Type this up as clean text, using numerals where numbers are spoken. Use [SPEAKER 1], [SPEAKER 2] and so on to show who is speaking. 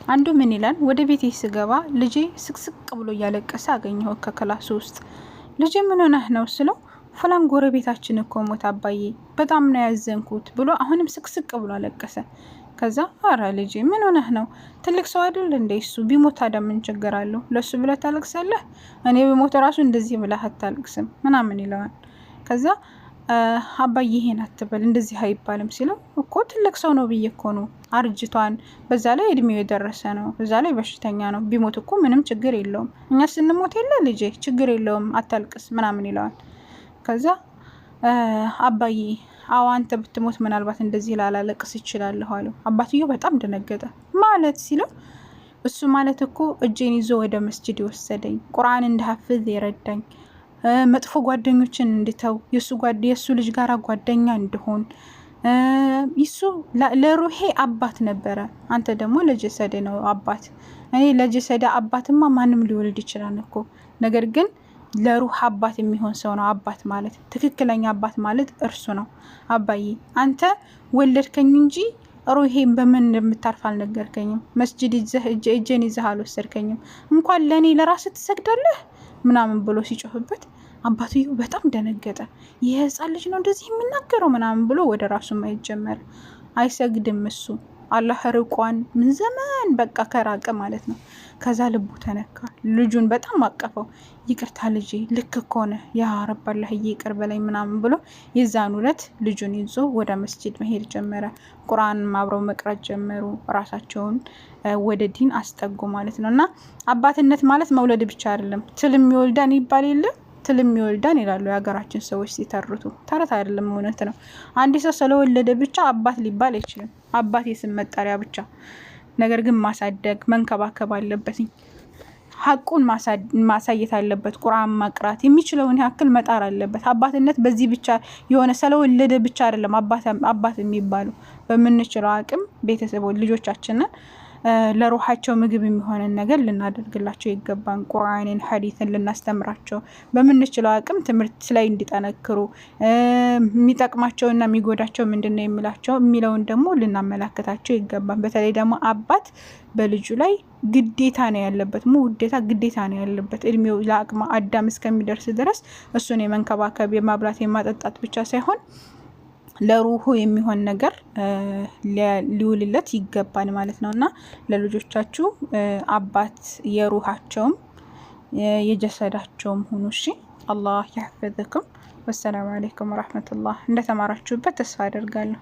[SPEAKER 1] አንዱ ምን ይላል? ወደ ቤቴ ስገባ ልጄ ስቅስቅ ብሎ እያለቀሰ አገኘሁ ከክላስ ውስጥ። ልጄ ምን ሆነህ ነው ስለው ፍላን ጎረቤታችን እኮ ሞት አባዬ፣ በጣም ነው ያዘንኩት ብሎ አሁንም ስቅስቅ ብሎ አለቀሰ። ከዛ አረ ልጄ ምን ሆነህ ነው? ትልቅ ሰው አይደል እንዴ እሱ? ቢሞት ታዲያ ምን ችግር አለው? ለሱ ብለህ ታለቅሳለህ? እኔ ቢሞት ራሱ እንደዚህ ብለህ አታለቅስም ምናምን ይለዋል። ከዛ አባዬ ይሄን አትበል እንደዚህ አይባልም ሲለው እኮ ትልቅ ሰው ነው ብዬ እኮ ነው፣ አርጅቷን፣ በዛ ላይ እድሜው የደረሰ ነው፣ በዛ ላይ በሽተኛ ነው፣ ቢሞት እኮ ምንም ችግር የለውም፣ እኛ ስንሞት የለ ልጄ ችግር የለውም አታልቅስ ምናምን ይለዋል። ከዛ አባዬ አዎ አንተ ብትሞት ምናልባት እንደዚህ ላላለቅስ ይችላለሁ አለው። አባትየው በጣም ደነገጠ። ማለት ሲለው እሱ ማለት እኮ እጄን ይዞ ወደ መስጂድ የወሰደኝ፣ ቁርአን እንድሐፍዝ የረዳኝ፣ መጥፎ ጓደኞችን እንድተው፣ የሱ ልጅ ጋር ጓደኛ እንድሆን፣ ይሱ ለሩሄ አባት ነበረ። አንተ ደግሞ ለጀሰደ ነው አባት። እኔ ለጀሰደ አባትማ ማንም ሊወልድ ይችላል እኮ፣ ነገር ግን ለሩህ አባት የሚሆን ሰው ነው አባት ማለት። ትክክለኛ አባት ማለት እርሱ ነው። አባዬ አንተ ወለድከኝ እንጂ ሩሄን በምን እንደምታርፍ አልነገርከኝም። መስጂድ እጄን ይዘህ አልወሰድከኝም። እንኳን ለእኔ ለራስ ትሰግዳለህ ምናምን ብሎ ሲጮህበት አባትየው በጣም ደነገጠ። ይህ ህፃን ልጅ ነው እንደዚህ የሚናገረው ምናምን ብሎ ወደ ራሱ ማየት ጀመረ። አይሰግድም እሱ፣ አላህ ርቋን ምን ዘመን በቃ ከራቀ ማለት ነው። ከዛ ልቡ ተነካ። ልጁን በጣም አቀፈው። ይቅርታ ልጄ ልክ እኮ ነህ፣ ያ ረብ አላህ ይቅር በለኝ ምናምን ብሎ የዛን ዕለት ልጁን ይዞ ወደ መስጂድ መሄድ ጀመረ። ቁርአን አብረው መቅራት ጀመሩ። ራሳቸውን ወደ ዲን አስጠጉ ማለት ነው። እና አባትነት ማለት መውለድ ብቻ አይደለም። ትልም ይወልዳን ይባል የለ፣ ትልም ይወልዳን ይላሉ የሀገራችን ሰዎች ሲተርቱ። ተረት አይደለም እውነት ነው። አንድ ሰው ስለወለደ ብቻ አባት ሊባል አይችልም። አባት የስም መጠሪያ ብቻ። ነገር ግን ማሳደግ መንከባከብ አለበት። ሀቁን ማሳየት አለበት። ቁርአን ማቅራት የሚችለውን ያክል መጣር አለበት። አባትነት በዚህ ብቻ የሆነ ስለወለደ ብቻ አይደለም አባት የሚባለው። በምንችለው አቅም ቤተሰቦች ልጆቻችንን ለሩሃቸው ምግብ የሚሆንን ነገር ልናደርግላቸው ይገባን። ቁርአንን ሐዲስን ልናስተምራቸው በምንችለው አቅም ትምህርት ላይ እንዲጠነክሩ፣ የሚጠቅማቸውና የሚጎዳቸው ምንድነው የሚለውን ደግሞ ልናመላክታቸው ይገባን። በተለይ ደግሞ አባት በልጁ ላይ ግዴታ ነው ያለበት፣ ውዴታ ግዴታ ነው ያለበት። እድሜው ለአቅመ አዳም እስከሚደርስ ድረስ እሱን የመንከባከብ የማብላት የማጠጣት ብቻ ሳይሆን ለሩሁ የሚሆን ነገር ሊውልለት ይገባል ማለት ነው። እና ለልጆቻችሁ አባት የሩሃቸውም የጀሰዳቸውም ሁኑ። እሺ አላህ ያህፈዝኩም። ወሰላሙ አለይኩም ወራህመቱላህ። እንደተማራችሁበት ተስፋ አደርጋለሁ።